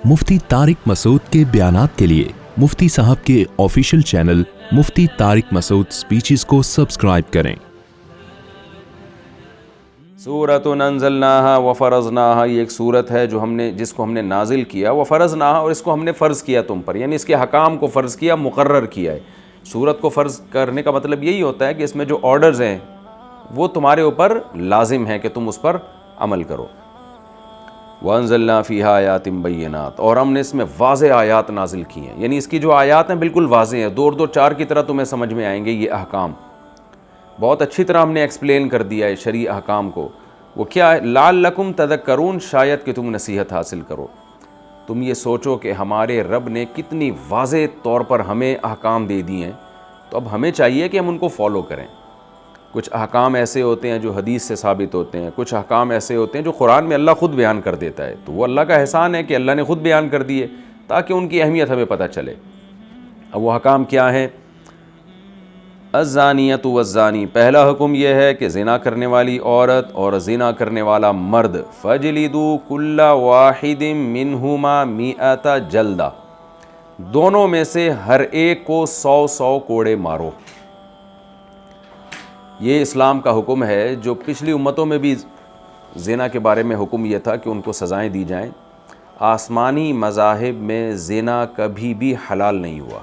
مفتی طارق مسعود کے بیانات کے لیے مفتی صاحب کے آفیشیل چینل مفتی طارق مسعود سپیچز کو سبسکرائب کریں۔ سورۃ انزلناہا وفرضناہا، یہ ایک سورت ہے جس کو ہم نے نازل کیا، وفرضناہا، اور اس کو ہم نے فرض کیا تم پر، یعنی اس کے حکام کو فرض کیا، مقرر کیا ہے۔ سورت کو فرض کرنے کا مطلب یہی ہوتا ہے کہ اس میں جو آرڈرز ہیں وہ تمہارے اوپر لازم ہیں کہ تم اس پر عمل کرو۔ وَأَنزَلْنَا فِيهَا آيَاتٍ بَيِّنَاتٍ، اور ہم نے اس میں واضح آیات نازل کی ہیں، یعنی اس کی جو آیات ہیں بالکل واضح ہیں، 2 اور 2 4 کی طرح تمہیں سمجھ میں آئیں گے۔ یہ احکام بہت اچھی طرح ہم نے ایکسپلین کر دیا ہے شرعی احکام کو۔ وہ کیا ہے؟ لعلکم تذکرون، شاید کہ تم نصیحت حاصل کرو۔ تم یہ سوچو کہ ہمارے رب نے کتنی واضح طور پر ہمیں احکام دے دی ہیں، تو اب ہمیں چاہیے کہ ہم ان کو فالو کریں۔ کچھ احکام ایسے ہوتے ہیں جو حدیث سے ثابت ہوتے ہیں، کچھ احکام ایسے ہوتے ہیں جو قرآن میں اللہ خود بیان کر دیتا ہے، تو وہ اللہ کا احسان ہے کہ اللہ نے خود بیان کر دیے تاکہ ان کی اہمیت ہمیں پتہ چلے۔ اب وہ احکام کیا ہیں؟ الزانیۃ والزانی، پہلا حکم یہ ہے کہ زنا کرنے والی عورت اور زنا کرنے والا مرد، فجلدوا کل واحد منہما 100 جلدہ، دونوں میں سے ہر ایک کو 100 کوڑے مارو۔ یہ اسلام کا حکم ہے، جو پچھلی امتوں میں بھی زنا کے بارے میں حکم یہ تھا کہ ان کو سزائیں دی جائیں۔ آسمانی مذاہب میں زنا کبھی بھی حلال نہیں ہوا،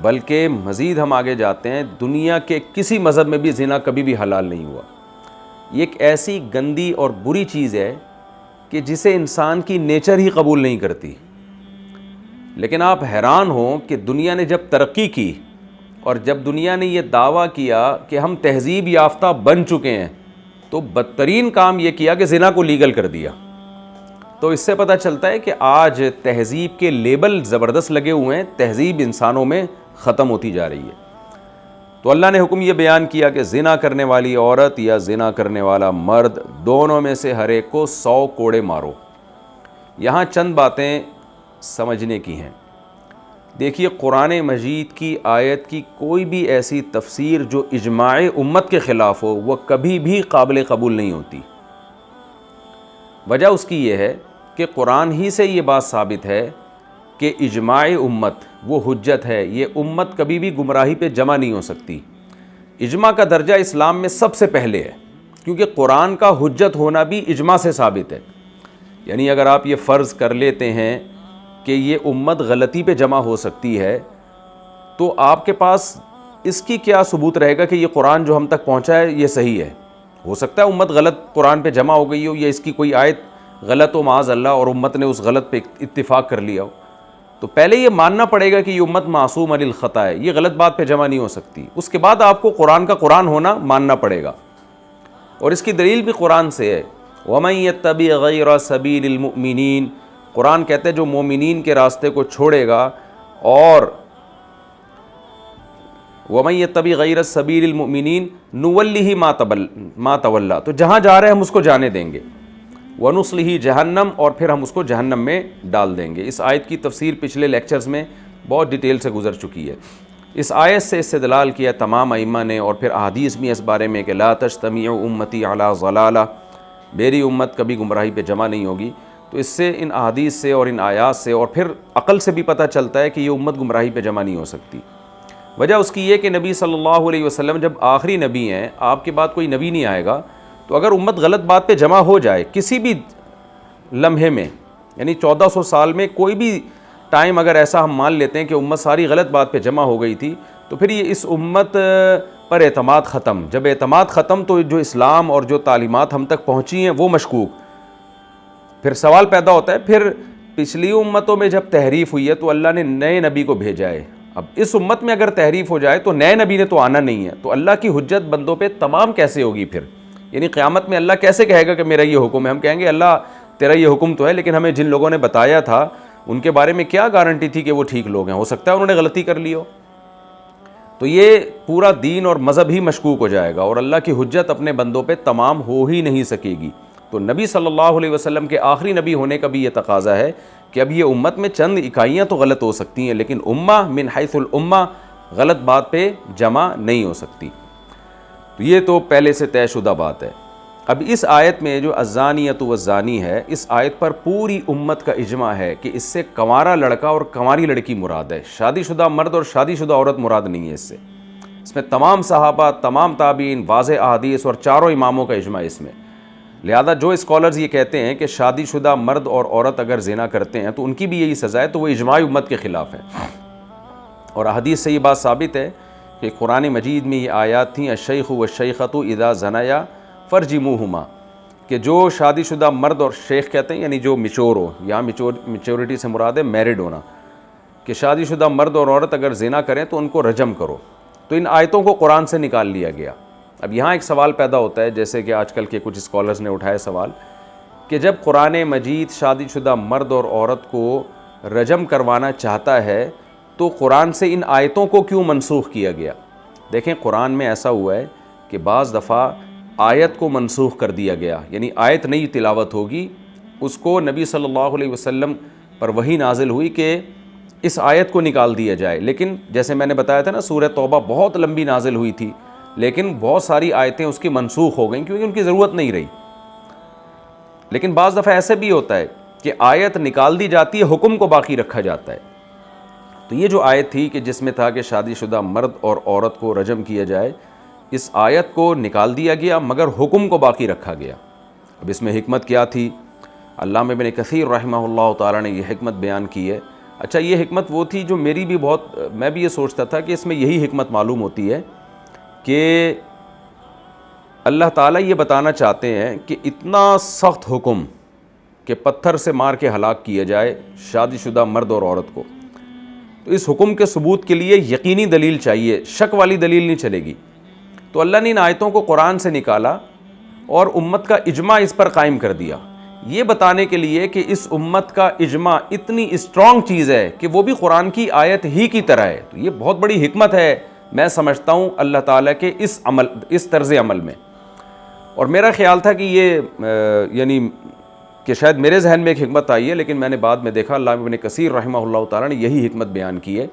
بلکہ مزید ہم آگے جاتے ہیں، دنیا کے کسی مذہب میں بھی زنا کبھی بھی حلال نہیں ہوا۔ یہ ایک ایسی گندی اور بری چیز ہے کہ جسے انسان کی نیچر ہی قبول نہیں کرتی۔ لیکن آپ حیران ہوں کہ دنیا نے جب ترقی کی اور جب دنیا نے یہ دعویٰ کیا کہ ہم تہذیب یافتہ بن چکے ہیں، تو بدترین کام یہ کیا کہ زنا کو لیگل کر دیا۔ تو اس سے پتہ چلتا ہے کہ آج تہذیب کے لیبل زبردست لگے ہوئے ہیں، تہذیب انسانوں میں ختم ہوتی جا رہی ہے۔ تو اللہ نے حکم یہ بیان کیا کہ زنا کرنے والی عورت یا زنا کرنے والا مرد، دونوں میں سے ہر ایک کو 100 کوڑے مارو۔ یہاں چند باتیں سمجھنے کی ہیں۔ دیکھیے، قرآن مجید کی آیت کی کوئی بھی ایسی تفسیر جو اجماع امت کے خلاف ہو، وہ کبھی بھی قابل قبول نہیں ہوتی۔ وجہ اس کی یہ ہے کہ قرآن ہی سے یہ بات ثابت ہے کہ اجماع امت وہ حجت ہے، یہ امت کبھی بھی گمراہی پہ جمع نہیں ہو سکتی۔ اجماع کا درجہ اسلام میں سب سے پہلے ہے، کیونکہ قرآن کا حجت ہونا بھی اجماع سے ثابت ہے۔ یعنی اگر آپ یہ فرض کر لیتے ہیں کہ یہ امت غلطی پہ جمع ہو سکتی ہے، تو آپ کے پاس اس کی کیا ثبوت رہے گا کہ یہ قرآن جو ہم تک پہنچا ہے یہ صحیح ہے؟ ہو سکتا ہے امت غلط قرآن پہ جمع ہو گئی ہو، یا اس کی کوئی آیت غلط ہو معاذ اللہ، اور امت نے اس غلط پہ اتفاق کر لیا ہو۔ تو پہلے یہ ماننا پڑے گا کہ یہ امت معصوم عن الخطا ہے، یہ غلط بات پہ جمع نہیں ہو سکتی۔ اس کے بعد آپ کو قرآن کا قرآن ہونا ماننا پڑے گا، اور اس کی دلیل بھی قرآن سے ہے۔ وَمَن يَتَّبِعْ غَيْرَ سَبِيلِ الْمُؤْمِنِينَ، قرآن کہتے ہیں جو مومنین کے راستے کو چھوڑے گا، اور وَمَن يَتَّبِعْ غَيْرَ سَبِيلِ الْمُؤْمِنِينَ نُوَلِّهِ مَا تَوَلَّىٰ، تو جہاں جا رہے ہیں ہم اس کو جانے دیں گے، وَنُصْلِهِ جہنم، اور پھر ہم اس کو جہنم میں ڈال دیں گے۔ اس آیت کی تفسیر پچھلے لیکچرز میں بہت ڈیٹیل سے گزر چکی ہے۔ اس آیت سے استدلال کیا تمام ائمہ نے، اور پھر احادیث بھی اس بارے میں کہ لا تجتمع امتی علی ضلالہ، میری امت کبھی گمراہی پہ جمع نہیں ہوگی۔ تو اس سے، ان احادیث سے اور ان آیات سے اور پھر عقل سے بھی پتہ چلتا ہے کہ یہ امت گمراہی پہ جمع نہیں ہو سکتی۔ وجہ اس کی یہ کہ نبی صلی اللہ علیہ وسلم جب آخری نبی ہیں، آپ کے بعد کوئی نبی نہیں آئے گا، تو اگر امت غلط بات پہ جمع ہو جائے کسی بھی لمحے میں، یعنی 1400 سال میں کوئی بھی ٹائم اگر ایسا ہم مان لیتے ہیں کہ امت ساری غلط بات پہ جمع ہو گئی تھی، تو پھر یہ اس امت پر اعتماد ختم۔ جب اعتماد ختم تو جو اسلام اور جو تعلیمات ہم تک پہنچی ہیں وہ مشکوک۔ پھر سوال پیدا ہوتا ہے، پھر پچھلی امتوں میں جب تحریف ہوئی ہے تو اللہ نے نئے نبی کو بھیجا ہے، اب اس امت میں اگر تحریف ہو جائے تو نئے نبی نے تو آنا نہیں ہے، تو اللہ کی حجت بندوں پہ تمام کیسے ہوگی پھر؟ یعنی قیامت میں اللہ کیسے کہے گا کہ میرا یہ حکم ہے؟ ہم کہیں گے اللہ تیرا یہ حکم تو ہے، لیکن ہمیں جن لوگوں نے بتایا تھا ان کے بارے میں کیا گارنٹی تھی کہ وہ ٹھیک لوگ ہیں؟ ہو سکتا ہے انہوں نے غلطی کر لی ہو۔ تو یہ پورا دین اور مذہب ہی مشکوک ہو جائے گا، اور اللہ کی حجت اپنے بندوں پہ تمام ہو ہی نہیں سکے گی۔ تو نبی صلی اللہ علیہ وسلم کے آخری نبی ہونے کا بھی یہ تقاضا ہے کہ اب یہ امت میں چند اکائیاں تو غلط ہو سکتی ہیں، لیکن امہ من حیث الامہ غلط بات پہ جمع نہیں ہو سکتی۔ تو یہ تو پہلے سے طے شدہ بات ہے۔ اب اس آیت میں جو الزانیۃ والزانی ہے، اس آیت پر پوری امت کا اجماع ہے کہ اس سے کنوارا لڑکا اور کنواری لڑکی مراد ہے، شادی شدہ مرد اور شادی شدہ عورت مراد نہیں ہے اس میں تمام صحابہ، تمام تابعین، واضح احادیث اور چاروں اماموں کا اجماع اس میں۔ لہذا جو اسکالرز یہ کہتے ہیں کہ شادی شدہ مرد اور عورت اگر زنا کرتے ہیں تو ان کی بھی یہی سزا ہے، تو وہ اجماع امت کے خلاف ہے۔ اور احادیث سے یہ بات ثابت ہے کہ قرآن مجید میں یہ آیات تھیں، الشیخ والشیخۃ اذا زنیا فرجموہما، کہ جو شادی شدہ مرد اور شیخ کہتے ہیں یعنی جو میچور ہو، یہاں میچورٹی سے مراد ہے میرڈ ہونا، کہ شادی شدہ مرد اور عورت اگر زنا کریں تو ان کو رجم کرو۔ تو ان آیتوں کو قرآن سے نکال لیا گیا۔ اب یہاں ایک سوال پیدا ہوتا ہے، جیسے کہ آج کل کے کچھ اسکالرز نے اٹھایا سوال کہ جب قرآن مجید شادی شدہ مرد اور عورت کو رجم کروانا چاہتا ہے تو قرآن سے ان آیتوں کو کیوں منسوخ کیا گیا؟ دیکھیں قرآن میں ایسا ہوا ہے کہ بعض دفعہ آیت کو منسوخ کر دیا گیا، یعنی آیت نئی تلاوت ہوگی، اس کو نبی صلی اللہ علیہ وسلم پر وحی نازل ہوئی کہ اس آیت کو نکال دیا جائے، لیکن جیسے میں نے بتایا تھا نا، سورہ توبہ بہت لمبی نازل ہوئی تھی، لیکن بہت ساری آیتیں اس کی منسوخ ہو گئیں کیونکہ ان کی ضرورت نہیں رہی۔ لیکن بعض دفعہ ایسے بھی ہوتا ہے کہ آیت نکال دی جاتی ہے، حکم کو باقی رکھا جاتا ہے۔ تو یہ جو آیت تھی کہ جس میں تھا کہ شادی شدہ مرد اور عورت کو رجم کیا جائے، اس آیت کو نکال دیا گیا مگر حکم کو باقی رکھا گیا۔ اب اس میں حکمت کیا تھی؟ علامہ ابن کثیر رحمہ اللہ تعالیٰ نے یہ حکمت بیان کی ہے۔ اچھا، یہ حکمت وہ تھی جو میں بھی یہ سوچتا تھا کہ اس میں یہی حکمت معلوم ہوتی ہے کہ اللہ تعالیٰ یہ بتانا چاہتے ہیں کہ اتنا سخت حکم کہ پتھر سے مار کے ہلاک کیا جائے شادی شدہ مرد اور عورت کو، تو اس حکم کے ثبوت کے لیے یقینی دلیل چاہیے، شک والی دلیل نہیں چلے گی۔ تو اللہ نے ان آیتوں کو قرآن سے نکالا اور امت کا اجماع اس پر قائم کر دیا، یہ بتانے کے لیے کہ اس امت کا اجماع اتنی اسٹرانگ چیز ہے کہ وہ بھی قرآن کی آیت ہی کی طرح ہے۔ تو یہ بہت بڑی حکمت ہے، میں سمجھتا ہوں اللہ تعالیٰ کے اس طرز عمل میں۔ اور میرا خیال تھا کہ یہ یعنی کہ شاید میرے ذہن میں ایک حکمت آئی ہے، لیکن میں نے بعد میں دیکھا علامہ ابن کثیر رحمہ اللہ تعالیٰ نے یہی حکمت بیان کی ہے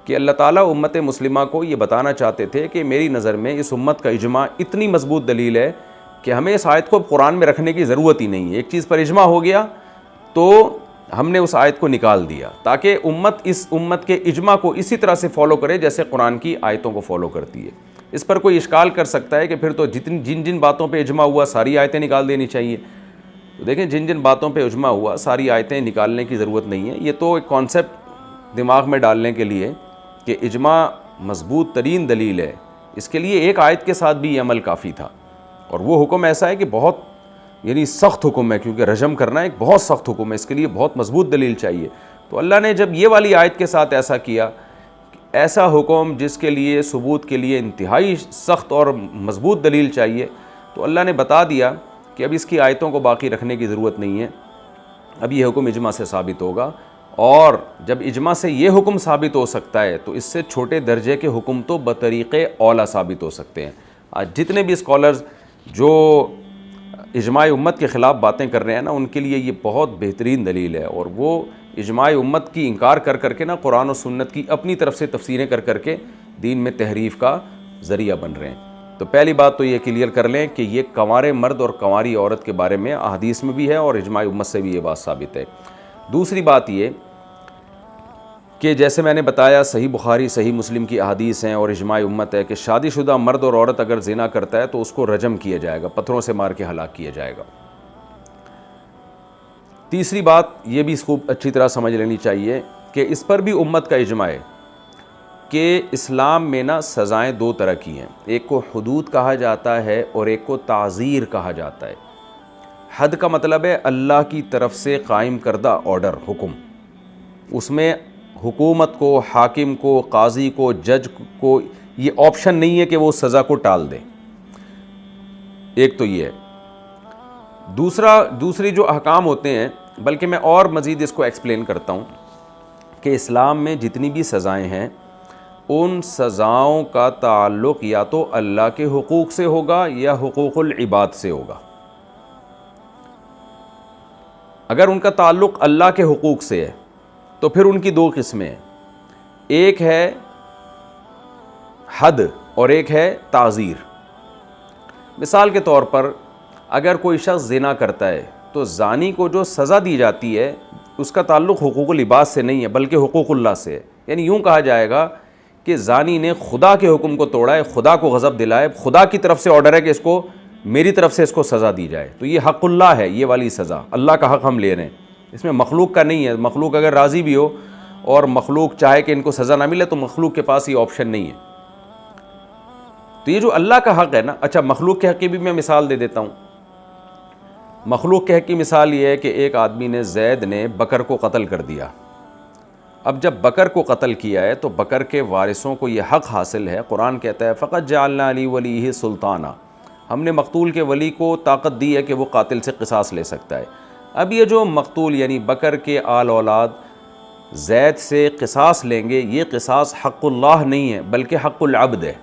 کہ اللہ تعالیٰ امت مسلمہ کو یہ بتانا چاہتے تھے کہ میری نظر میں اس امت کا اجماع اتنی مضبوط دلیل ہے کہ ہمیں اس آیت کو قرآن میں رکھنے کی ضرورت ہی نہیں ہے۔ ایک چیز پر اجماع ہو گیا تو ہم نے اس آیت کو نکال دیا تاکہ اس امت کے اجماع کو اسی طرح سے فالو کرے جیسے قرآن کی آیتوں کو فالو کرتی ہے۔ اس پر کوئی اشکال کر سکتا ہے کہ پھر تو جن باتوں پہ اجماع ہوا ساری آیتیں نکال دینی چاہیے۔ تو دیکھیں جن باتوں پہ اجماع ہوا ساری آیتیں نکالنے کی ضرورت نہیں ہے۔ یہ تو ایک کانسیپٹ دماغ میں ڈالنے کے لیے کہ اجماع مضبوط ترین دلیل ہے، اس کے لیے ایک آیت کے ساتھ بھی یہ عمل کافی تھا۔ اور وہ حکم ایسا ہے کہ بہت یعنی سخت حکم ہے، کیونکہ رجم کرنا ایک بہت سخت حکم ہے، اس کے لیے بہت مضبوط دلیل چاہیے۔ تو اللہ نے جب یہ والی آیت کے ساتھ ایسا کیا، ایسا حکم جس کے لیے ثبوت کے لیے انتہائی سخت اور مضبوط دلیل چاہیے، تو اللہ نے بتا دیا کہ اب اس کی آیتوں کو باقی رکھنے کی ضرورت نہیں ہے، اب یہ حکم اجماع سے ثابت ہوگا۔ اور جب اجماع سے یہ حکم ثابت ہو سکتا ہے تو اس سے چھوٹے درجے کے حکم تو بطریق اولا ثابت ہو سکتے ہیں۔ آج جتنے بھی اسکالرز جو اجماع امت کے خلاف باتیں کر رہے ہیں نا، ان کے لیے یہ بہت بہترین دلیل ہے، اور وہ اجماع امت کی انکار کر کے نا قرآن و سنت کی اپنی طرف سے تفسیریں کر کے دین میں تحریف کا ذریعہ بن رہے ہیں۔ تو پہلی بات تو یہ کلیئر کر لیں کہ یہ کنوارے مرد اور کنواری عورت کے بارے میں احادیث میں بھی ہے اور اجماع امت سے بھی یہ بات ثابت ہے۔ دوسری بات یہ کہ جیسے میں نے بتایا صحیح بخاری صحیح مسلم کی احادیث ہیں اور اجماع امت ہے کہ شادی شدہ مرد اور عورت اگر زنا کرتا ہے تو اس کو رجم کیا جائے گا، پتھروں سے مار کے ہلاک کیا جائے گا۔ تیسری بات یہ بھی خوب اچھی طرح سمجھ لینی چاہیے کہ اس پر بھی امت کا اجماع ہے کہ اسلام میں نا سزائیں دو طرح کی ہیں، ایک کو حدود کہا جاتا ہے اور ایک کو تعزیر کہا جاتا ہے۔ حد کا مطلب ہے اللہ کی طرف سے قائم کردہ آرڈر، حکم، اس میں حکومت کو، حاکم کو، قاضی کو، جج کو یہ آپشن نہیں ہے کہ وہ سزا کو ٹال دے۔ ایک تو یہ ہے۔ دوسری جو احکام ہوتے ہیں، بلکہ میں اور مزید اس کو ایکسپلین کرتا ہوں کہ اسلام میں جتنی بھی سزائیں ہیں ان سزاؤں کا تعلق یا تو اللہ کے حقوق سے ہوگا یا حقوق العباد سے ہوگا۔ اگر ان کا تعلق اللہ کے حقوق سے ہے تو پھر ان کی دو قسمیں ہیں، ایک ہے حد اور ایک ہے تعزیر۔ مثال کے طور پر اگر کوئی شخص زنا کرتا ہے تو زانی کو جو سزا دی جاتی ہے اس کا تعلق حقوق العباد سے نہیں ہے بلکہ حقوق اللہ سے ہے. یعنی یوں کہا جائے گا کہ زانی نے خدا کے حکم کو توڑا ہے, خدا کو غضب دلایا ہے, خدا کی طرف سے آرڈر ہے کہ اس کو میری طرف سے اس کو سزا دی جائے, تو یہ حق اللہ ہے, یہ والی سزا اللہ کا حق ہم لے رہے ہیں, اس میں مخلوق کا نہیں ہے. مخلوق اگر راضی بھی ہو اور مخلوق چاہے کہ ان کو سزا نہ ملے تو مخلوق کے پاس یہ آپشن نہیں ہے. تو یہ جو اللہ کا حق ہے نا, اچھا مخلوق کے حق کی بھی میں مثال دے دیتا ہوں. مخلوق کے حق کی مثال یہ ہے کہ ایک آدمی نے, زید نے بکر کو قتل کر دیا. اب جب بکر کو قتل کیا ہے تو بکر کے وارثوں کو یہ حق حاصل ہے. قرآن کہتا ہے فقط جعلنا لی ولیہ سلطانہ, ہم نے مقتول کے ولی کو طاقت دی ہے کہ وہ قاتل سے قصاص لے سکتا ہے. اب یہ جو مقتول یعنی بکر کے آل اولاد زید سے قصاص لیں گے, یہ قصاص حق اللہ نہیں ہے بلکہ حق العبد ہے.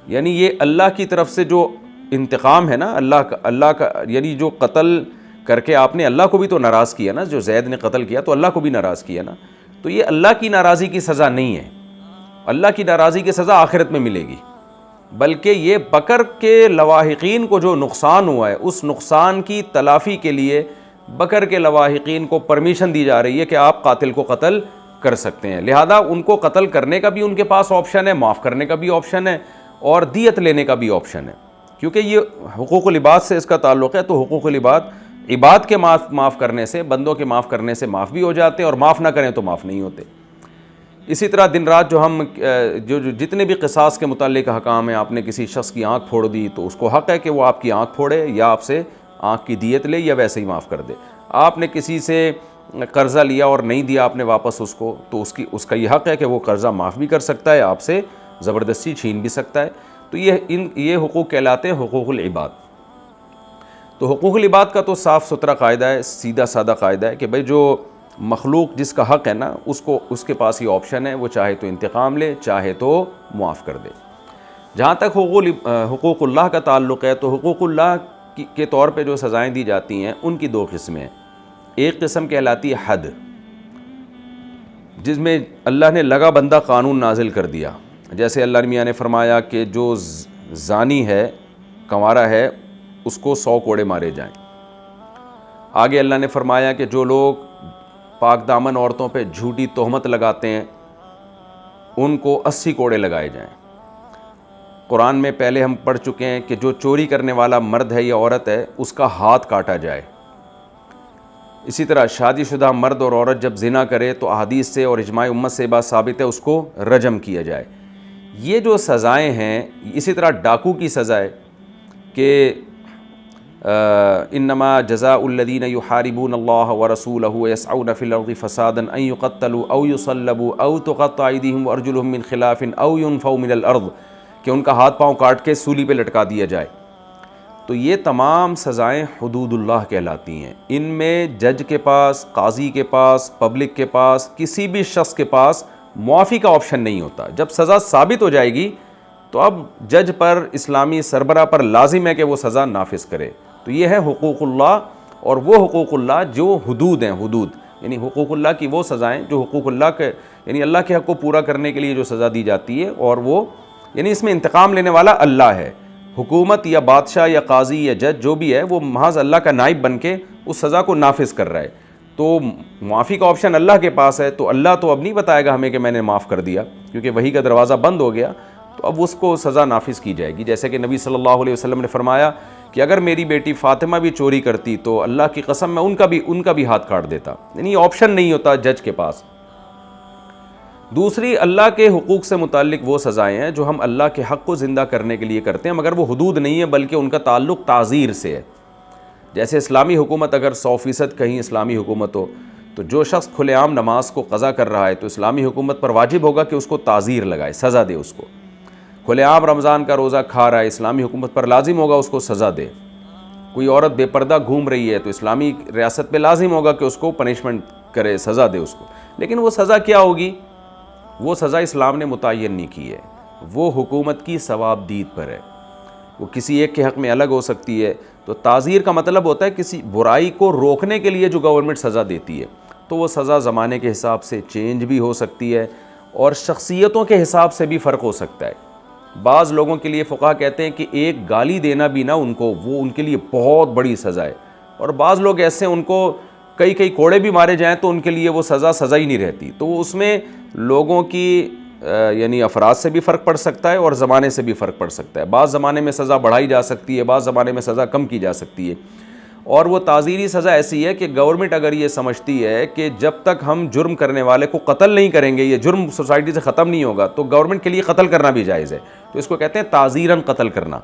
یعنی یہ اللہ کی طرف سے جو انتقام ہے نا, اللہ کا یعنی جو قتل کر کے آپ نے اللہ کو بھی تو ناراض کیا نا, جو زید نے قتل کیا تو اللہ کو بھی ناراض کیا نا, تو یہ اللہ کی ناراضی کی سزا نہیں ہے. اللہ کی ناراضی کی سزا آخرت میں ملے گی, بلکہ یہ بکر کے لواحقین کو جو نقصان ہوا ہے اس نقصان کی تلافی کے لیے بکر کے لواحقین کو پرمیشن دی جا رہی ہے کہ آپ قاتل کو قتل کر سکتے ہیں. لہذا ان کو قتل کرنے کا بھی ان کے پاس آپشن ہے, معاف کرنے کا بھی آپشن ہے, اور دیت لینے کا بھی آپشن ہے, کیونکہ یہ حقوق العباد سے اس کا تعلق ہے. تو حقوق العباد عباد کے معاف کرنے سے, بندوں کے معاف کرنے سے معاف بھی ہو جاتے ہیں, اور معاف نہ کریں تو معاف نہیں ہوتے. اسی طرح دن رات جو ہم جو جتنے بھی قصاص کے متعلق حکام ہیں, آپ نے کسی شخص کی آنکھ پھوڑ دی تو اس کو حق ہے کہ وہ آپ کی آنکھ پھوڑے یا آپ سے آنکھ کی دیت لے یا ویسے ہی معاف کر دے. آپ نے کسی سے قرضہ لیا اور نہیں دیا آپ نے واپس اس کو, تو اس کا یہ حق ہے کہ وہ قرضہ معاف بھی کر سکتا ہے, آپ سے زبردستی چھین بھی سکتا ہے. تو یہ حقوق کہلاتے ہیں حقوق العباد. تو حقوق العباد کا تو صاف ستھرا قاعدہ ہے, سیدھا سادہ قاعدہ ہے کہ بھئی جو مخلوق جس کا حق ہے نا اس کے پاس یہ آپشن ہے, وہ چاہے تو انتقام لے چاہے تو معاف کر دے. جہاں تک حقوق اللہ کا تعلق ہے تو حقوق اللہ کے طور پہ جو سزائیں دی جاتی ہیں ان کی دو قسمیں ہیں. ایک قسم کہلاتی ہے حد, جس میں اللہ نے لگا بندہ قانون نازل کر دیا. جیسے اللہ میاں نے فرمایا کہ جو زانی ہے, کنوارا ہے, اس کو 100 کوڑے مارے جائیں. آگے اللہ نے فرمایا کہ جو لوگ پاک دامن عورتوں پہ جھوٹی تہمت لگاتے ہیں ان کو 80 کوڑے لگائے جائیں. قرآن میں پہلے ہم پڑھ چکے ہیں کہ جو چوری کرنے والا مرد ہے یا عورت ہے اس کا ہاتھ کاٹا جائے. اسی طرح شادی شدہ مرد اور عورت جب زنا کرے تو احادیث سے اور اجماع امت سے بات ثابت ہے اس کو رجم کیا جائے. یہ جو سزائیں ہیں, اسی طرح ڈاکو کی سزا ہے کہ انما جزاء الذین یحاربون اللہ ورسولہ ویسعون فی الارض فسادا ان یقتلوا او یصلبوا او تقطع ایدیہم وارجلہم من خلاف او ینفوا من الارض, کہ ان کا ہاتھ پاؤں کاٹ کے سولی پہ لٹکا دیا جائے. تو یہ تمام سزائیں حدود اللہ کہلاتی ہیں. ان میں جج کے پاس, قاضی کے پاس, پبلک کے پاس, کسی بھی شخص کے پاس معافی کا آپشن نہیں ہوتا. جب سزا ثابت ہو جائے گی تو اب جج پر, اسلامی سربراہ پر لازم ہے کہ وہ سزا نافذ کرے. تو یہ ہے حقوق اللہ, اور وہ حقوق اللہ جو حدود ہیں. حدود یعنی حقوق اللہ کی وہ سزائیں جو حقوق اللہ کے یعنی اللہ کے حق کو پورا کرنے کے لیے جو سزا دی جاتی ہے, اور وہ یعنی اس میں انتقام لینے والا اللہ ہے. حکومت یا بادشاہ یا قاضی یا جج جو بھی ہے وہ محض اللہ کا نائب بن کے اس سزا کو نافذ کر رہا ہے. تو معافی کا آپشن اللہ کے پاس ہے. تو اللہ تو اب نہیں بتائے گا ہمیں کہ میں نے معاف کر دیا, کیونکہ وحی کا دروازہ بند ہو گیا. تو اب اس کو سزا نافذ کی جائے گی. جیسے کہ نبی صلی اللہ علیہ وسلم نے فرمایا کہ اگر میری بیٹی فاطمہ بھی چوری کرتی تو اللہ کی قسم میں ان کا بھی ہاتھ کاٹ دیتا. یعنی آپشن نہیں ہوتا جج کے پاس. دوسری, اللہ کے حقوق سے متعلق وہ سزائیں ہیں جو ہم اللہ کے حق کو زندہ کرنے کے لیے کرتے ہیں, مگر وہ حدود نہیں ہے بلکہ ان کا تعلق تعزیر سے ہے. جیسے اسلامی حکومت اگر 100% کہیں اسلامی حکومت ہو تو جو شخص کھلے عام نماز کو قضا کر رہا ہے تو اسلامی حکومت پر واجب ہوگا کہ اس کو تعزیر لگائے, سزا دے اس کو. کھلے عام رمضان کا روزہ کھا رہا ہے, اسلامی حکومت پر لازم ہوگا اس کو سزا دے. کوئی عورت بے پردہ گھوم رہی ہے تو اسلامی ریاست پہ لازم ہوگا کہ اس کو پنشمنٹ کرے, سزا دے اس کو. لیکن وہ سزا کیا ہوگی؟ وہ سزا اسلام نے متعین نہیں کی ہے, وہ حکومت کی ثوابدید پر ہے. وہ کسی ایک کے حق میں الگ ہو سکتی ہے. تو تعزیر کا مطلب ہوتا ہے کسی برائی کو روکنے کے لیے جو گورنمنٹ سزا دیتی ہے, تو وہ سزا زمانے کے حساب سے چینج بھی ہو سکتی ہے اور شخصیتوں کے حساب سے بھی فرق ہو سکتا ہے. بعض لوگوں کے لیے فقہا کہتے ہیں کہ ایک گالی دینا بھی نا ان کو، وہ ان کے لیے بہت بڑی سزا ہے، اور بعض لوگ ایسے ان کو کئی کوڑے بھی مارے جائیں تو ان کے لیے وہ سزا ہی نہیں رہتی۔ تو اس میں لوگوں کی یعنی افراد سے بھی فرق پڑ سکتا ہے اور زمانے سے بھی فرق پڑ سکتا ہے، بعض زمانے میں سزا بڑھائی جا سکتی ہے، بعض زمانے میں سزا کم کی جا سکتی ہے۔ اور وہ تعزیری سزا ایسی ہے کہ گورنمنٹ اگر یہ سمجھتی ہے کہ جب تک ہم جرم کرنے والے کو قتل نہیں کریں گے، یہ جرم سوسائٹی سے ختم نہیں ہوگا، تو گورنمنٹ کے لیے قتل کرنا بھی جائز ہے، تو اس کو کہتے ہیں تعزیراً قتل کرنا،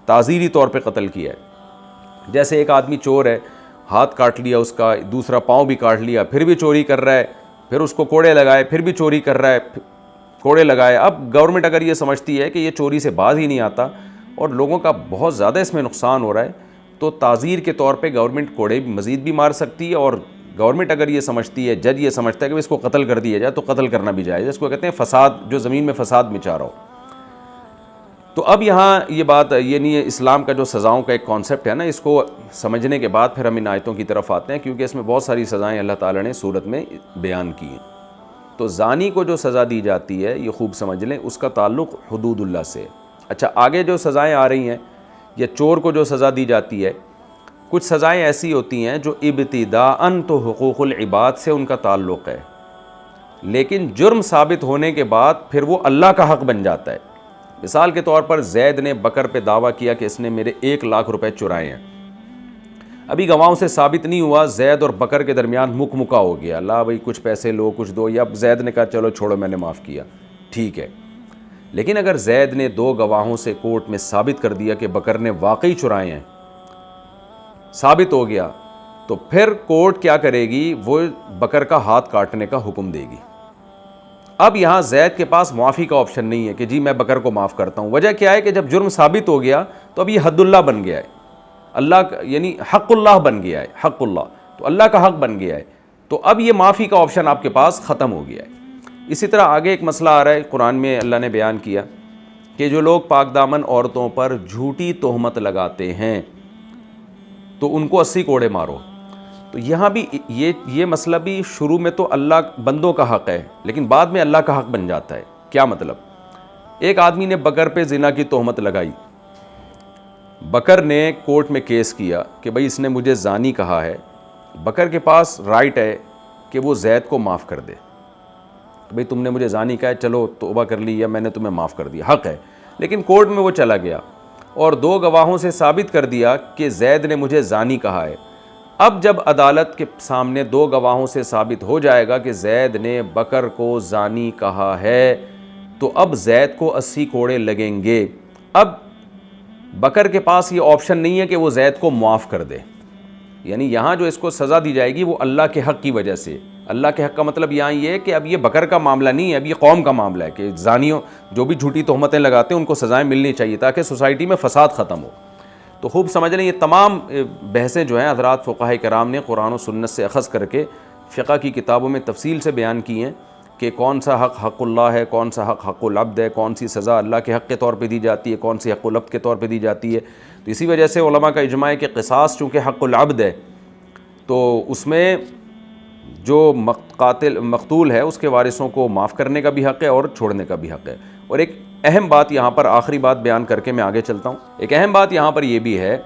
تعزیری طور پہ قتل کیا ہے۔ جیسے ایک آدمی چور ہے، ہاتھ کاٹ لیا اس کا، دوسرا پاؤں بھی کاٹ لیا، پھر بھی چوری کر رہا ہے، پھر اس کو کوڑے لگائے، پھر بھی چوری کر رہا ہے، کوڑے لگائے۔ اب گورنمنٹ اگر یہ سمجھتی ہے کہ یہ چوری سے باز ہی نہیں آتا اور لوگوں کا بہت زیادہ اس میں نقصان ہو رہا ہے، تو تعزیر کے طور پہ گورنمنٹ کوڑے مزید بھی مار سکتی ہے، اور گورنمنٹ اگر یہ سمجھتی ہے، جج یہ سمجھتا ہے کہ اس کو قتل کر دیا جائے تو قتل کرنا بھی جائز ہے۔ اس کو کہتے ہیں فساد، جو زمین میں فساد مچا رہا ہو۔ تو اب یہاں یہ بات یہ نہیں ہے، اسلام کا جو سزاؤں کا ایک کانسیپٹ ہے نا، اس کو سمجھنے کے بعد پھر ہم ان آیتوں کی طرف آتے ہیں، کیونکہ اس میں بہت ساری سزائیں اللہ تعالیٰ نے سورت میں بیان کی ہیں۔ تو زانی کو جو سزا دی جاتی ہے، یہ خوب سمجھ لیں، اس کا تعلق حدود اللہ سے۔ اچھا، آگے جو سزائیں آ رہی ہیں، یا چور کو جو سزا دی جاتی ہے، کچھ سزائیں ایسی ہوتی ہیں جو ابتداءً تو حقوق العباد سے ان کا تعلق ہے، لیکن جرم ثابت ہونے کے بعد پھر وہ اللہ کا حق بن جاتا ہے۔ مثال کے طور پر زید نے بکر پہ دعویٰ کیا کہ اس نے میرے 1,00,000 روپے چرائے ہیں، ابھی گواہوں سے ثابت نہیں ہوا، زید اور بکر کے درمیان مکا ہو گیا، اللہ بھائی کچھ پیسے لو کچھ دو، یا زید نے کہا چلو چھوڑو میں نے معاف کیا، ٹھیک ہے۔ لیکن اگر زید نے 2 گواہوں سے کورٹ میں ثابت کر دیا کہ بکر نے واقعی چرائے ہیں، ثابت ہو گیا، تو پھر کورٹ کیا کرے گی، وہ بکر کا ہاتھ کاٹنے کا حکم دے گی۔ اب یہاں زید کے پاس معافی کا آپشن نہیں ہے کہ جی میں بکر کو معاف کرتا ہوں۔ وجہ کیا ہے کہ جب جرم ثابت ہو گیا تو اب یہ حد اللہ بن گیا ہے، اللہ یعنی حق اللہ بن گیا ہے، حق اللہ تو اللہ کا حق بن گیا ہے، تو اب یہ معافی کا آپشن آپ کے پاس ختم ہو گیا ہے۔ اسی طرح آگے ایک مسئلہ آ رہا ہے، قرآن میں اللہ نے بیان کیا کہ جو لوگ پاک دامن عورتوں پر جھوٹی تہمت لگاتے ہیں تو ان کو 80 کوڑے مارو۔ تو یہاں بھی یہ مسئلہ بھی شروع میں تو اللہ بندوں کا حق ہے، لیکن بعد میں اللہ کا حق بن جاتا ہے۔ کیا مطلب؟ ایک آدمی نے بکر پہ زنا کی تہمت لگائی، بکر نے کورٹ میں کیس کیا کہ بھئی اس نے مجھے زانی کہا ہے، بکر کے پاس رائٹ ہے کہ وہ زید کو معاف کر دے، بھئی تم نے مجھے زانی کہا ہے، چلو توبہ کر لی یا میں نے تمہیں معاف کر دیا، حق ہے۔ لیکن کورٹ میں وہ چلا گیا اور 2 گواہوں سے ثابت کر دیا کہ زید نے مجھے زانی کہا ہے۔ اب جب عدالت کے سامنے 2 گواہوں سے ثابت ہو جائے گا کہ زید نے بکر کو زانی کہا ہے، تو اب زید کو 80 کوڑے لگیں گے۔ اب بکر کے پاس یہ آپشن نہیں ہے کہ وہ زید کو معاف کر دے، یعنی یہاں جو اس کو سزا دی جائے گی وہ اللہ کے حق کی وجہ سے۔ اللہ کے حق کا مطلب یہاں یہ ہے کہ اب یہ بکر کا معاملہ نہیں ہے، اب یہ قوم کا معاملہ ہے کہ زانیوں جو بھی جھوٹی تہمتیں لگاتے ہیں ان کو سزائیں ملنی چاہیے تاکہ سوسائٹی میں فساد ختم ہو۔ تو خوب سمجھ لیں، یہ تمام بحثیں جو ہیں حضرات فقہاء کرام نے قرآن و سنت سے اخذ کر کے فقہ کی کتابوں میں تفصیل سے بیان کی ہیں کہ کون سا حق حق اللہ ہے، کون سا حق حق العبد ہے، کون سی سزا اللہ کے حق کے طور پہ دی جاتی ہے، کون سی حق العبد کے طور پہ دی جاتی ہے۔ تو اسی وجہ سے علماء کا اجماع ہے کہ قصاص چونکہ حق العبد ہے تو اس میں جو مقتول ہے اس کے وارثوں کو معاف کرنے کا بھی حق ہے اور چھوڑنے کا بھی حق ہے۔ اور ایک اہم بات یہاں پر آخری بات بیان کر کے میں آگے چلتا ہوں، ایک اہم بات یہاں پر یہ بھی ہے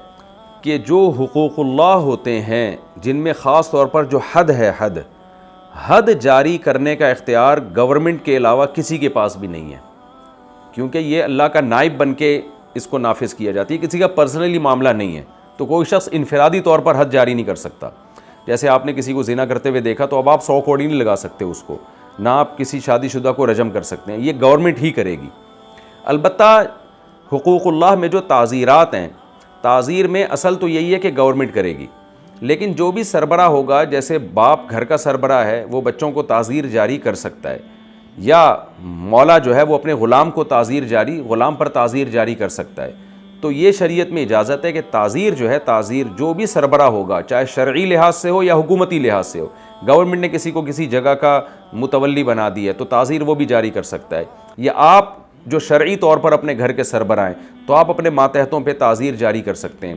کہ جو حقوق اللہ ہوتے ہیں جن میں خاص طور پر جو حد ہے، حد جاری کرنے کا اختیار گورنمنٹ کے علاوہ کسی کے پاس بھی نہیں ہے، کیونکہ یہ اللہ کا نائب بن کے اس کو نافذ کیا جاتی ہے، کسی کا پرسنلی معاملہ نہیں ہے، تو کوئی شخص انفرادی طور پر حد جاری نہیں کر سکتا۔ جیسے آپ نے کسی کو زنا کرتے ہوئے دیکھا تو اب آپ 100 کوڑی نہیں لگا سکتے اس کو، نہ آپ کسی شادی شدہ کو رجم کر سکتے ہیں، یہ گورنمنٹ ہی کرے گی۔ البتہ حقوق اللہ میں جو تعزیرات ہیں، تعزیر میں اصل تو یہی ہے کہ گورنمنٹ کرے گی، لیکن جو بھی سربراہ ہوگا، جیسے باپ گھر کا سربراہ ہے وہ بچوں کو تعزیر جاری کر سکتا ہے، یا مولا جو ہے وہ اپنے غلام کو غلام پر تعزیر جاری کر سکتا ہے۔ تو یہ شریعت میں اجازت ہے کہ تعزیر جو ہے، تعزیر جو بھی سربراہ ہوگا، چاہے شرعی لحاظ سے ہو یا حکومتی لحاظ سے ہو، گورنمنٹ نے کسی کو کسی جگہ کا متولی بنا دی ہے تو تعزیر وہ بھی جاری کر سکتا ہے، یا آپ جو شرعی طور پر اپنے گھر کے سربراہ ہیں تو آپ اپنے ماتحتوں پہ تعزیر جاری کر سکتے ہیں۔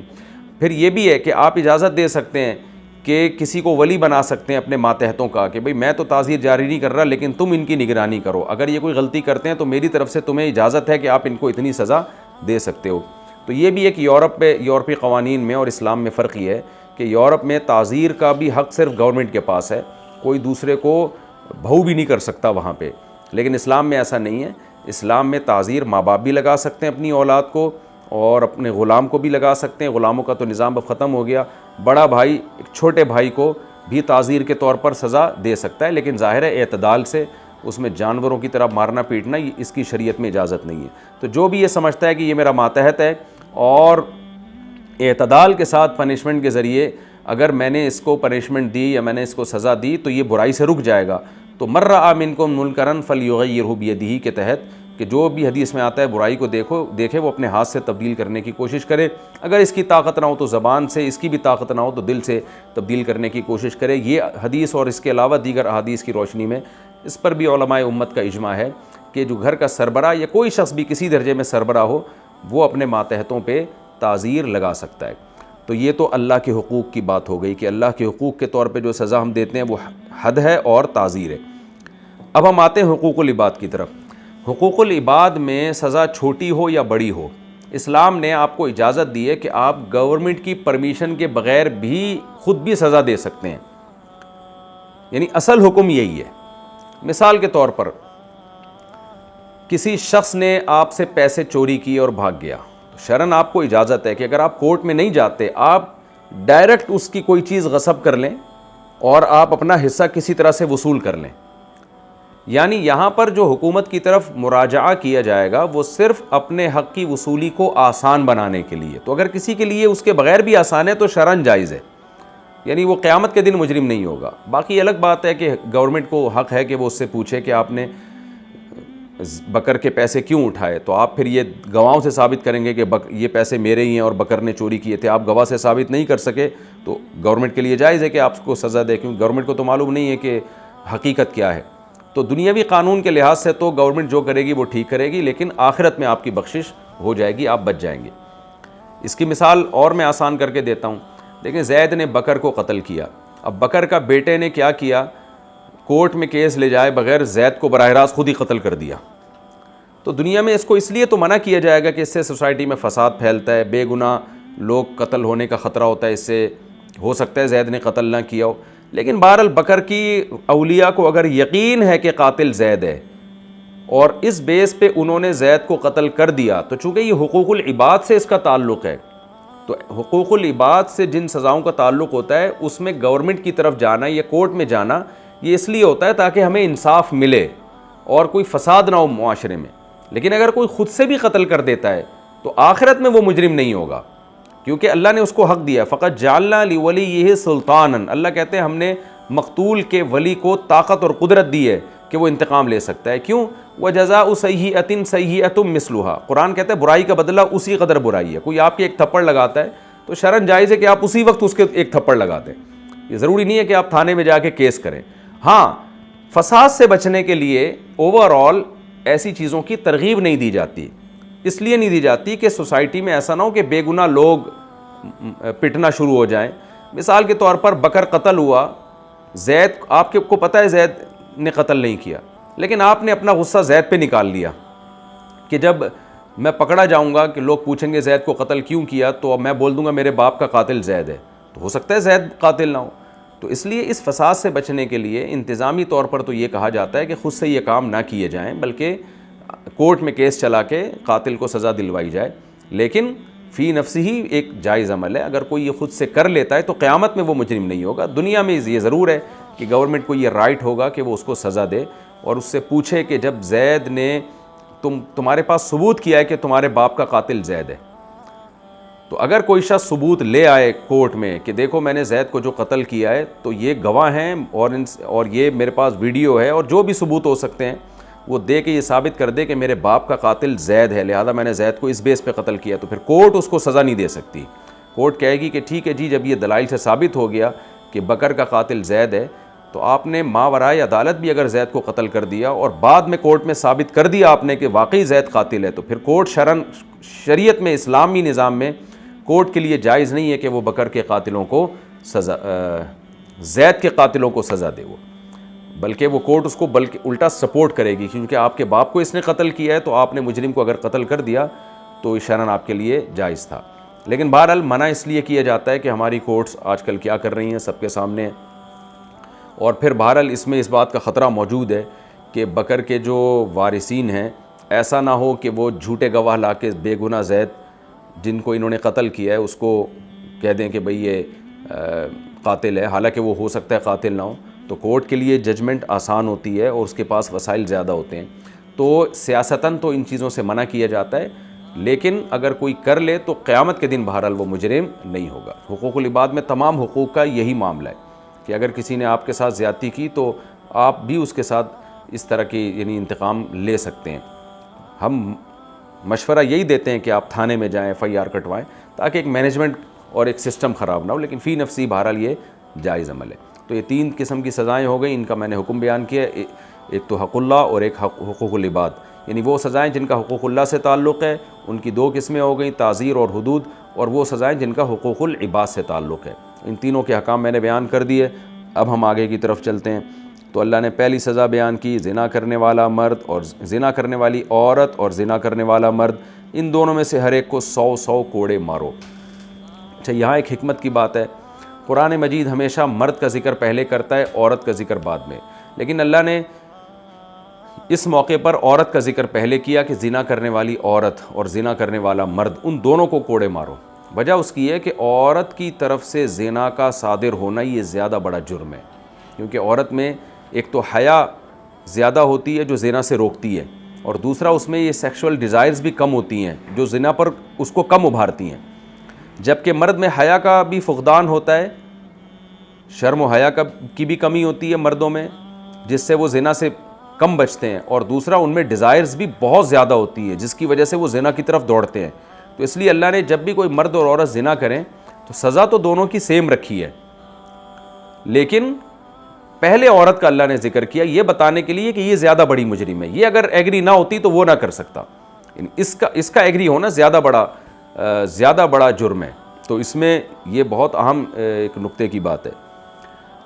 پھر یہ بھی ہے کہ آپ اجازت دے سکتے ہیں کہ کسی کو ولی بنا سکتے ہیں اپنے ماتحتوں کا کہ بھئی میں تو تعزیر جاری نہیں کر رہا لیکن تم ان کی نگرانی کرو, اگر یہ کوئی غلطی کرتے ہیں تو میری طرف سے تمہیں اجازت ہے کہ آپ ان کو اتنی سزا دے سکتے ہو. تو یہ بھی ایک یورپی قوانین میں اور اسلام میں فرق یہ ہے کہ یورپ میں تعزیر کا بھی حق صرف گورنمنٹ کے پاس ہے, کوئی دوسرے کو بھو بھی نہیں کر سکتا وہاں پہ, لیکن اسلام میں ایسا نہیں ہے. اسلام میں تعزیر ماں باپ بھی لگا سکتے ہیں اپنی اولاد کو اور اپنے غلام کو بھی لگا سکتے ہیں. غلاموں کا تو نظام اب ختم ہو گیا, بڑا بھائی ایک چھوٹے بھائی کو بھی تعزیر کے طور پر سزا دے سکتا ہے, لیکن ظاہر ہے اعتدال سے, اس میں جانوروں کی طرح مارنا پیٹنا اس کی شریعت میں اجازت نہیں ہے. تو جو بھی یہ سمجھتا ہے کہ یہ میرا ماتحت ہے اور اعتدال کے ساتھ پنشمنٹ کے ذریعے اگر میں نے اس کو پنشمنٹ دی یا میں نے اس کو سزا دی تو یہ برائی سے رک جائے گا, تو من رأى منکم منکرا فلیغیرہ بیدہ کے تحت کہ جو بھی حدیث میں آتا ہے برائی کو دیکھے وہ اپنے ہاتھ سے تبدیل کرنے کی کوشش کرے, اگر اس کی طاقت نہ ہو تو زبان سے, اس کی بھی طاقت نہ ہو تو دل سے تبدیل کرنے کی کوشش کرے. یہ حدیث اور اس کے علاوہ دیگر احادیث کی روشنی میں اس پر بھی علماء امت کا اجماع ہے کہ جو گھر کا سربراہ یا کوئی شخص بھی کسی درجے میں سربراہ ہو وہ اپنے ماتحتوں پہ تعزیر لگا سکتا ہے. تو یہ تو اللہ کے حقوق کی بات ہو گئی کہ اللہ کے حقوق کے طور پہ جو سزا ہم دیتے ہیں وہ حد ہے اور تعزیر ہے. اب ہم آتے ہیں حقوق العباد کی طرف. حقوق العباد میں سزا چھوٹی ہو یا بڑی ہو, اسلام نے آپ کو اجازت دی ہے کہ آپ گورنمنٹ کی پرمیشن کے بغیر بھی خود بھی سزا دے سکتے ہیں. یعنی اصل حکم یہی ہے. مثال کے طور پر کسی شخص نے آپ سے پیسے چوری کیے اور بھاگ گیا, تو شرعاً آپ کو اجازت ہے کہ اگر آپ کورٹ میں نہیں جاتے آپ ڈائریکٹ اس کی کوئی چیز غصب کر لیں اور آپ اپنا حصہ کسی طرح سے وصول کر لیں. یعنی یہاں پر جو حکومت کی طرف مراجعہ کیا جائے گا وہ صرف اپنے حق کی وصولی کو آسان بنانے کے لیے. تو اگر کسی کے لیے اس کے بغیر بھی آسان ہے تو شرعاً جائز ہے, یعنی وہ قیامت کے دن مجرم نہیں ہوگا. باقی الگ بات ہے کہ گورنمنٹ کو حق ہے کہ وہ اس سے پوچھے کہ آپ نے بکر کے پیسے کیوں اٹھائے, تو آپ پھر یہ گواہوں سے ثابت کریں گے کہ یہ پیسے میرے ہی ہیں اور بکر نے چوری کیے تھے. آپ گواہ سے ثابت نہیں کر سکے تو گورنمنٹ کے لیے جائز ہے کہ آپ کو سزا دے, کیونکہ گورنمنٹ کو تو معلوم نہیں ہے کہ حقیقت کیا ہے. تو دنیاوی قانون کے لحاظ سے تو گورنمنٹ جو کرے گی وہ ٹھیک کرے گی, لیکن آخرت میں آپ کی بخشش ہو جائے گی, آپ بچ جائیں گے. اس کی مثال اور میں آسان کر کے دیتا ہوں. دیکھیں زید نے بکر کو قتل کیا, اب بکر کا بیٹے نے کیا کیا, کورٹ میں کیس لے جائے بغیر زید کو براہ راست خود ہی قتل کر دیا. تو دنیا میں اس کو اس لیے تو منع کیا جائے گا کہ اس سے سوسائٹی میں فساد پھیلتا ہے, بے گناہ لوگ قتل ہونے کا خطرہ ہوتا ہے, اس سے ہو سکتا ہے زید نے قتل نہ کیا ہو. لیکن بہرحال بکر کی اولیاء کو اگر یقین ہے کہ قاتل زید ہے اور اس بیس پہ انہوں نے زید کو قتل کر دیا, تو چونکہ یہ حقوق العباد سے اس کا تعلق ہے, تو حقوق العباد سے جن سزاؤں کا تعلق ہوتا ہے اس میں گورنمنٹ کی طرف جانا یا کورٹ میں جانا یہ اس لیے ہوتا ہے تاکہ ہمیں انصاف ملے اور کوئی فساد نہ ہو معاشرے میں. لیکن اگر کوئی خود سے بھی قتل کر دیتا ہے تو آخرت میں وہ مجرم نہیں ہوگا, کیونکہ اللہ نے اس کو حق دیا. فقط جعلنا لولیہ سلطانا, اللہ کہتے ہیں ہم نے مقتول کے ولی کو طاقت اور قدرت دی ہے کہ وہ انتقام لے سکتا ہے. کیوں؟ وجزاء سیئۃ سیئۃ مثلھا, قرآن کہتا ہے برائی کا بدلہ اسی قدر برائی ہے. کوئی آپ کے ایک تھپڑ لگاتا ہے تو شرعاً جائز ہے کہ آپ اسی وقت اس کے ایک تھپڑ لگا دیں, یہ ضروری نہیں ہے کہ آپ تھانے میں جا کے کیس کریں. ہاں فساد سے بچنے کے لیے اوور آل ایسی چیزوں کی ترغیب نہیں دی جاتی, اس لیے نہیں دی جاتی کہ سوسائٹی میں ایسا نہ ہو کہ بے گناہ لوگ پٹنا شروع ہو جائیں. مثال کے طور پر بکر قتل ہوا, زید آپ کو پتہ ہے زید نے قتل نہیں کیا, لیکن آپ نے اپنا غصہ زید پہ نکال لیا کہ جب میں پکڑا جاؤں گا کہ لوگ پوچھیں گے زید کو قتل کیوں کیا, تو میں بول دوں گا میرے باپ کا قاتل زید ہے, تو ہو سکتا ہے زید قاتل نہ ہو. تو اس لیے اس فساد سے بچنے کے لیے انتظامی طور پر تو یہ کہا جاتا ہے کہ خود سے یہ کام نہ کیے جائیں, بلکہ کورٹ میں کیس چلا کے قاتل کو سزا دلوائی جائے. لیکن فی نفسی ہی ایک جائز عمل ہے, اگر کوئی یہ خود سے کر لیتا ہے تو قیامت میں وہ مجرم نہیں ہوگا. دنیا میں یہ ضرور ہے کہ گورنمنٹ کو یہ رائٹ ہوگا کہ وہ اس کو سزا دے اور اس سے پوچھے کہ جب زید نے تمہارے پاس ثبوت کیا ہے کہ تمہارے باپ کا قاتل زید ہے, تو اگر کوئی شخص ثبوت لے آئے کورٹ میں کہ دیکھو میں نے زید کو جو قتل کیا ہے تو یہ گواہ ہیں اور یہ میرے پاس ویڈیو ہے اور جو بھی ثبوت ہو سکتے ہیں وہ دے کے یہ ثابت کر دے کہ میرے باپ کا قاتل زید ہے, لہذا میں نے زید کو اس بیس پہ قتل کیا, تو پھر کورٹ اس کو سزا نہیں دے سکتی. کورٹ کہے گی کہ ٹھیک ہے جی, جب یہ دلائل سے ثابت ہو گیا کہ بکر کا قاتل زید ہے تو آپ نے ماورائے عدالت بھی اگر زید کو قتل کر دیا اور بعد میں کورٹ میں ثابت کر دیا آپ نے کہ واقعی زید قاتل ہے, تو پھر کورٹ شریعت میں اسلامی نظام میں کورٹ کے لیے جائز نہیں ہے کہ وہ بکر کے قاتلوں کو سزا زید کے قاتلوں کو سزا دے وہ، بلکہ وہ کورٹ اس کو بلکہ الٹا سپورٹ کرے گی، کیونکہ آپ کے باپ کو اس نے قتل کیا ہے، تو آپ نے مجرم کو اگر قتل کر دیا تو شرعاً آپ کے لیے جائز تھا۔ لیکن بہرحال منع اس لیے کیا جاتا ہے کہ ہماری کورٹس آج کل کیا کر رہی ہیں سب کے سامنے، اور پھر بہرحال اس میں اس بات کا خطرہ موجود ہے کہ بکر کے جو وارثین ہیں ایسا نہ ہو کہ وہ جھوٹے گواہ لا کے بے گناہ زید جن کو انہوں نے قتل کیا ہے اس کو کہہ دیں کہ بھئی یہ قاتل ہے، حالانکہ وہ ہو سکتا ہے قاتل نہ ہو۔ تو کورٹ کے لیے ججمنٹ آسان ہوتی ہے اور اس کے پاس وسائل زیادہ ہوتے ہیں، تو سیاستاً تو ان چیزوں سے منع کیا جاتا ہے، لیکن اگر کوئی کر لے تو قیامت کے دن بہرحال وہ مجرم نہیں ہوگا۔ حقوق العباد میں تمام حقوق کا یہی معاملہ ہے کہ اگر کسی نے آپ کے ساتھ زیادتی کی تو آپ بھی اس کے ساتھ اس طرح کی یعنی انتقام لے سکتے ہیں۔ ہم مشورہ یہی دیتے ہیں کہ آپ تھانے میں جائیں، FIR کٹوائیں، تاکہ ایک مینجمنٹ اور ایک سسٹم خراب نہ ہو، لیکن فی نفسی بہرحال یہ جائز عمل ہے۔ تو یہ 3 قسم کی سزائیں ہو گئیں، ان کا میں نے حکم بیان کیا، ایک تو حق اللہ اور ایک حقوق العباد، یعنی وہ سزائیں جن کا حقوق اللہ سے تعلق ہے ان کی 2 قسمیں ہو گئیں، تعزیر اور حدود، اور وہ سزائیں جن کا حقوق العباد سے تعلق ہے۔ ان تینوں کے احکام میں نے بیان کر دیے۔ اب ہم آگے کی طرف چلتے ہیں۔ تو اللہ نے پہلی سزا بیان کی، زنا کرنے والا مرد اور زنا کرنے والی عورت اور زنا کرنے والا مرد، ان دونوں میں سے ہر ایک کو 100 کوڑے مارو۔ اچھا، یہاں ایک حکمت کی بات ہے، قرآن مجید ہمیشہ مرد کا ذکر پہلے کرتا ہے، عورت کا ذکر بعد میں، لیکن اللہ نے اس موقع پر عورت کا ذکر پہلے کیا کہ زنا کرنے والی عورت اور زنا کرنے والا مرد ان دونوں کو کوڑے مارو۔ وجہ اس کی ہے کہ عورت کی طرف سے زنا کا صادر ہونا یہ زیادہ بڑا جرم ہے، کیونکہ عورت میں ایک تو حیا زیادہ ہوتی ہے جو زنا سے روکتی ہے، اور دوسرا اس میں یہ سیکشول ڈیزائرز بھی کم ہوتی ہیں جو زنا پر اس کو کم ابھارتی ہیں، جبکہ مرد میں حیا کا بھی فقدان ہوتا ہے، شرم و حیا کی بھی کمی ہوتی ہے مردوں میں جس سے وہ زنا سے کم بچتے ہیں، اور دوسرا ان میں ڈیزائرز بھی بہت زیادہ ہوتی ہے جس کی وجہ سے وہ زنا کی طرف دوڑتے ہیں۔ تو اس لیے اللہ نے جب بھی کوئی مرد اور عورت زنا کریں تو سزا تو دونوں کی سیم رکھی ہے، لیکن پہلے عورت کا اللہ نے ذکر کیا یہ بتانے کے لیے کہ یہ زیادہ بڑی مجرم ہے، یہ اگر ایگری نہ ہوتی تو وہ نہ کر سکتا، اس کا ایگری ہونا زیادہ بڑا جرم ہے۔ تو اس میں یہ بہت اہم ایک نقطے کی بات ہے۔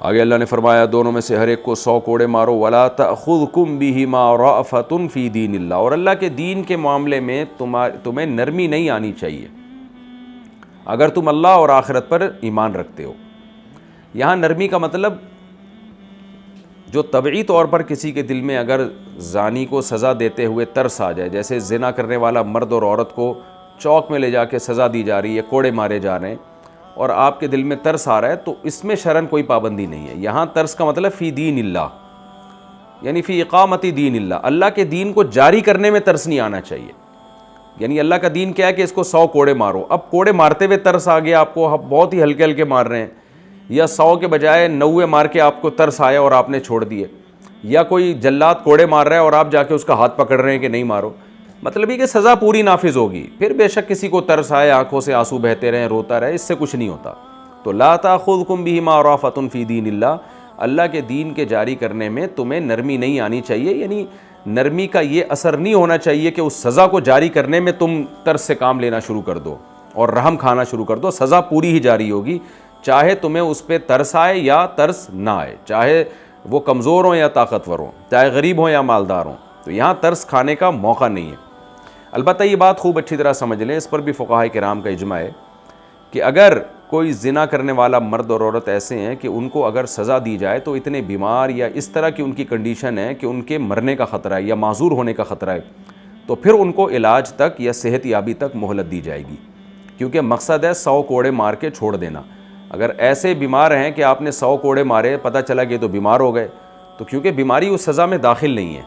آگے اللہ نے فرمایا دونوں میں سے ہر ایک کو 100 کوڑے مارو، وَلَا تَأْخُذْكُمْ بِهِمَا رَأْفَةٌ فِي دِينِ اللَّهِ، اور اللہ کے دین کے معاملے میں تمہیں نرمی نہیں آنی چاہیے اگر تم اللہ اور آخرت پر ایمان رکھتے ہو۔ یہاں نرمی کا مطلب جو طبعی طور پر کسی کے دل میں اگر زانی کو سزا دیتے ہوئے ترس آ جائے، جیسے زنا کرنے والا مرد اور عورت کو چوک میں لے جا کے سزا دی جا رہی ہے، کوڑے مارے جا رہے ہیں، اور آپ کے دل میں ترس آ رہا ہے، تو اس میں شرعاً کوئی پابندی نہیں ہے۔ یہاں ترس کا مطلب فی دین اللہ، یعنی فی اقامت دین اللہ، اللہ کے دین کو جاری کرنے میں ترس نہیں آنا چاہیے۔ یعنی اللہ کا دین کیا ہے کہ اس کو 100 کوڑے مارو، اب کوڑے مارتے ہوئے ترس آ گیا آپ کو، بہت ہی ہلکے ہلکے مار رہے ہیں، یا 100 کے بجائے 90 مار کے آپ کو ترس آیا اور آپ نے چھوڑ دیے، یا کوئی جلاد کوڑے مار رہا ہے اور آپ جا کے اس کا ہاتھ پکڑ رہے ہیں کہ نہیں مارو، مطلب یہ کہ سزا پوری نافذ ہوگی، پھر بے شک کسی کو ترس آئے، آنکھوں سے آنسو بہتے رہیں، روتا رہے، اس سے کچھ نہیں ہوتا۔ تو لا تاخذکم بہما رأفۃ فی دین اللہ، اللہ کے دین کے جاری کرنے میں تمہیں نرمی نہیں آنی چاہیے، یعنی نرمی کا یہ اثر نہیں ہونا چاہیے کہ اس سزا کو جاری کرنے میں تم ترس سے کام لینا شروع کر دو اور رحم کھانا شروع کر دو، سزا پوری ہی جاری ہوگی، چاہے تمہیں اس پہ ترس آئے یا ترس نہ آئے، چاہے وہ کمزور ہوں یا طاقتور ہوں، چاہے غریب ہوں یا مالدار ہوں، تو یہاں ترس کھانے کا موقع نہیں ہے۔ البتہ یہ بات خوب اچھی طرح سمجھ لیں، اس پر بھی فقہاء کرام کا اجماع ہے کہ اگر کوئی زنا کرنے والا مرد اور عورت ایسے ہیں کہ ان کو اگر سزا دی جائے تو اتنے بیمار یا اس طرح کی ان کی کنڈیشن ہے کہ ان کے مرنے کا خطرہ ہے یا معذور ہونے کا خطرہ ہے، تو پھر ان کو علاج تک یا صحت یابی تک مہلت دی جائے گی، کیونکہ مقصد ہے 100 کوڑے مار کے چھوڑ دینا۔ اگر ایسے بیمار ہیں کہ آپ نے 100 کوڑے مارے، پتہ چلا کہ تو بیمار ہو گئے، تو کیونکہ بیماری اس سزا میں داخل نہیں ہے،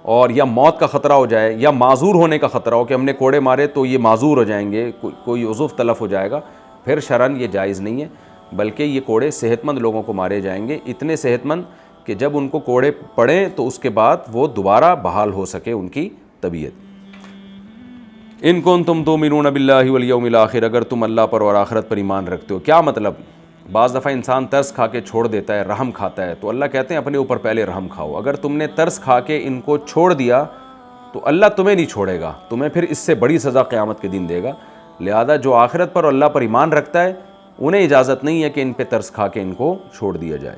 اور یا موت کا خطرہ ہو جائے یا معذور ہونے کا خطرہ ہو کہ ہم نے کوڑے مارے تو یہ معذور ہو جائیں گے، کوئی عضو تلف ہو جائے گا، پھر شرعاً یہ جائز نہیں ہے، بلکہ یہ کوڑے صحت مند لوگوں کو مارے جائیں گے، اتنے صحت مند کہ جب ان کو کوڑے پڑیں تو اس کے بعد وہ دوبارہ بحال ہو سکے ان کی طبیعت۔ ان کنتم تؤمنون باللہ والیوم الآخر، اگر تم اللہ پر اور آخرت پر ایمان رکھتے ہو۔ کیا مطلب؟ بعض دفعہ انسان ترس کھا کے چھوڑ دیتا ہے، رحم کھاتا ہے، تو اللہ کہتے ہیں اپنے اوپر پہلے رحم کھاؤ، اگر تم نے ترس کھا کے ان کو چھوڑ دیا تو اللہ تمہیں نہیں چھوڑے گا، تمہیں پھر اس سے بڑی سزا قیامت کے دن دے گا۔ لہذا جو آخرت پر اور اللہ پر ایمان رکھتا ہے انہیں اجازت نہیں ہے کہ ان پہ ترس کھا کے ان کو چھوڑ دیا جائے.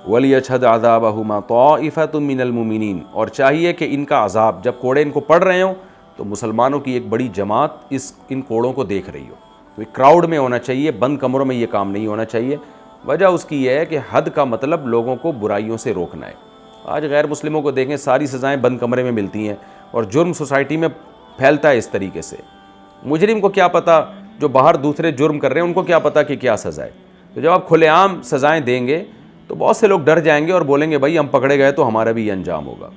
وَلْيَشْهَدْ عَذَابَهُمَا طَائِفَةٌ مِّنَ الْمُؤْمِنِينَ, اور چاہیے کہ ان کا عذاب جب کوڑے ان کو پڑ رہے ہوں تو مسلمانوں کی ایک بڑی جماعت ان کوڑوں کو دیکھ رہی ہو. تو ایک کراؤڈ میں ہونا چاہیے, بند کمروں میں یہ کام نہیں ہونا چاہیے. وجہ اس کی یہ ہے کہ حد کا مطلب لوگوں کو برائیوں سے روکنا ہے. آج غیر مسلموں کو دیکھیں, ساری سزائیں بند کمرے میں ملتی ہیں اور جرم سوسائٹی میں پھیلتا ہے اس طریقے سے. مجرم کو کیا پتہ, جو باہر دوسرے جرم کر رہے ہیں ان کو کیا پتہ کہ کیا سزا ہے. تو جب آپ کھلے عام سزائیں دیں گے تو بہت سے لوگ ڈر جائیں گے اور بولیں گے بھائی ہم پکڑے گئے تو ہمارا بھی یہ انجام ہوگا.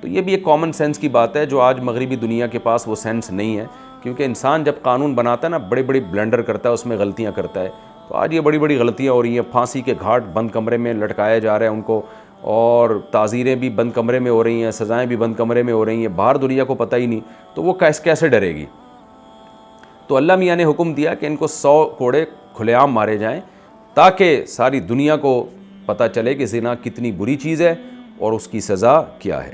تو یہ بھی ایک کامن سینس کی بات ہے جو آج مغربی دنیا کے پاس وہ سینس نہیں ہے, کیونکہ انسان جب قانون بناتا ہے نا بڑے بڑے بلنڈر کرتا ہے, اس میں غلطیاں کرتا ہے. تو آج یہ بڑی بڑی غلطیاں ہو رہی ہیں. پھانسی کے گھاٹ بند کمرے میں لٹکایا جا رہا ہے ان کو, اور تعزیریں بھی بند کمرے میں ہو رہی ہیں, سزائیں بھی بند کمرے میں ہو رہی ہیں. باہر دنیا کو پتہ ہی نہیں, تو وہ کیسے ڈرے گی. تو اللہ میاں نے حکم دیا کہ ان کو 100 کوڑے کھلے عام مارے جائیں تاکہ ساری دنیا کو پتہ چلے کہ زنا کتنی بری چیز ہے اور اس کی سزا کیا ہے.